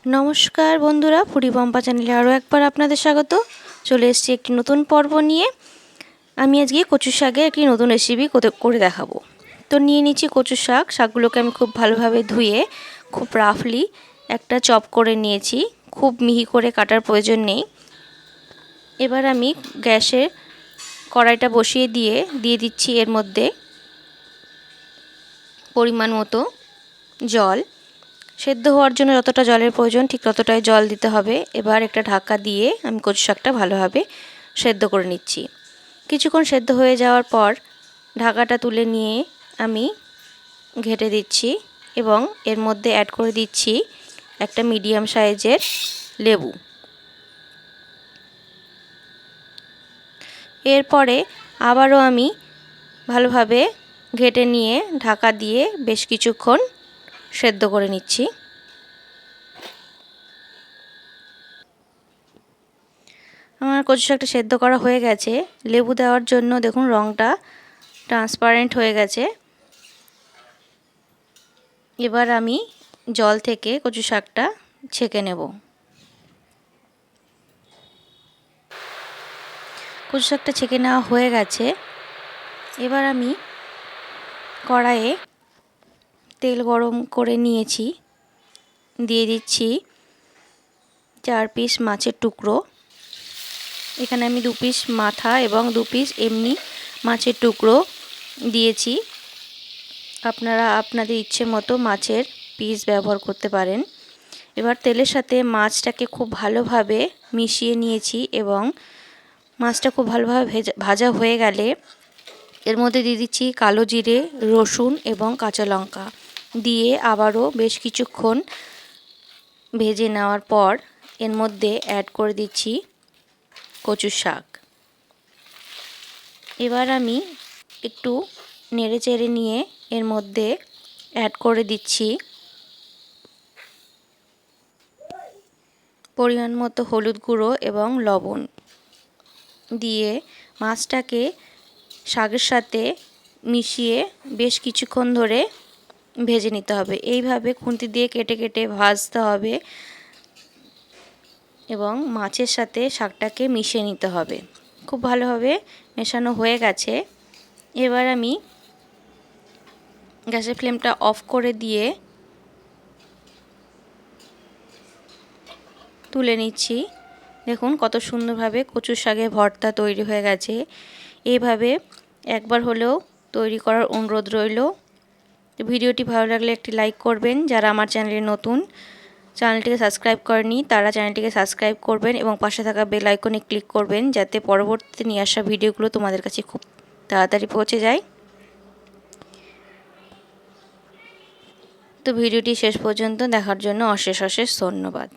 নমস্কার বন্ধুরা, ফুডি পম্পা চ্যানেলে আরও একবার আপনাদের স্বাগত। চলে এসেছি একটি নতুন পর্ব নিয়ে। আমি আজকে কচু শাকের একটি নতুন রেসিপি করে দেখাবো। তো নিয়ে নিচ্ছি কচু শাক। শাকগুলোকে আমি খুব ভালোভাবে ধুয়ে খুব রাফলি একটা চপ করে নিয়েছি। খুব মিহি করে কাটার প্রয়োজন নেই। এবার আমি গ্যাসের কড়াইটা বসিয়ে দিয়ে দিচ্ছি এর মধ্যে পরিমাণ মতো জল। সেদ্ধ হওয়ার জন্য যতটা জলের প্রয়োজন ঠিক ততটাই জল দিতে হবে। এবার একটা ঢাকা দিয়ে আমি কচু শাকটা ভালোভাবে সেদ্ধ করে নিচ্ছি। কিছুক্ষণ সেদ্ধ হয়ে যাওয়ার পর ঢাকাটা তুলে নিয়ে আমি ঘেঁটে দিচ্ছি এবং এর মধ্যে অ্যাড করে দিচ্ছি একটা মিডিয়াম সাইজের লেবু। এরপরে আবারও আমি ভালোভাবে ঘেঁটে নিয়ে ঢাকা দিয়ে বেশ কিছুক্ষণ সেদ্ধ করে নিচ্ছি। আমার কচু শাকটা সেদ্ধ করা হয়ে গেছে। লেবু দেওয়ার জন্য দেখুন রঙটা ট্রান্সপারেন্ট হয়ে গেছে। এবার আমি জল থেকে কচু শাকটা ছেঁকে নেব। কচু শাকটা ছেঁকে নেওয়া হয়ে গেছে। এবার আমি কড়াইয়ে তেল গরম করে নিয়েছি। দিয়ে দিচ্ছি 4 পিস মাছের টুকরো। এখানে আমি 2 পিস মাথা এবং 2 পিস এমনি মাছের টুকরো দিয়েছি। আপনারা আপনাদের ইচ্ছে মতো মাছের পিস ব্যবহার করতে পারেন। এবার তেলের সাথে মাছটাকে খুব ভালোভাবে মিশিয়ে নিয়েছি এবং মাছটা খুব ভালোভাবে ভাজা হয়ে গেলে এর মধ্যে দিয়ে দিচ্ছি কালো জিরে, রসুন এবং কাঁচা লঙ্কা দিয়ে আবারও বেশ কিছুক্ষণ ভেজে নেওয়ার পর এর মধ্যে অ্যাড করে দিচ্ছি কচু শাক। এবার আমি একটু নেড়ে চেড়ে নিয়ে এর মধ্যে অ্যাড করে দিচ্ছি পরিমাণ মতো হলুদ গুঁড়ো এবং লবণ দিয়ে মাছটাকে শাকের সাথে মিশিয়ে বেশ কিছুক্ষণ ধরে ভেজে নিতে হবে। এইভাবে খুন্তি দিয়ে কেটে কেটে ভাজতে হবে এবং মাছের সাথে শাকটাকে মিশিয়ে নিতে হবে। খুব ভালোভাবে মেশানো হয়ে গেছে। এবার আমি গ্যাসের ফ্লেমটা অফ করে দিয়ে তুলে নিচ্ছি। দেখুন কত সুন্দরভাবে কচু শাকের ভর্তা তৈরি হয়ে গেছে। এইভাবে একবার হলেও তৈরি করার অনুরোধ রইল। ভিডিওটি ভালো লাগলে একটি লাইক করবেন। যারা আমার চ্যানেলে নতুন, চ্যানেলটিকে সাবস্ক্রাইব করেনি তারা চ্যানেলটিকে সাবস্ক্রাইব করবেন এবং পাশে থাকা বেল আইকনে ক্লিক করবেন যাতে পরবর্তীতে নিয়ে আসা ভিডিওগুলো তোমাদের কাছে খুব তাড়াতাড়ি পৌঁছে যায়। তো ভিডিওটি শেষ পর্যন্ত দেখার জন্য অশেষ অশেষ ধন্যবাদ।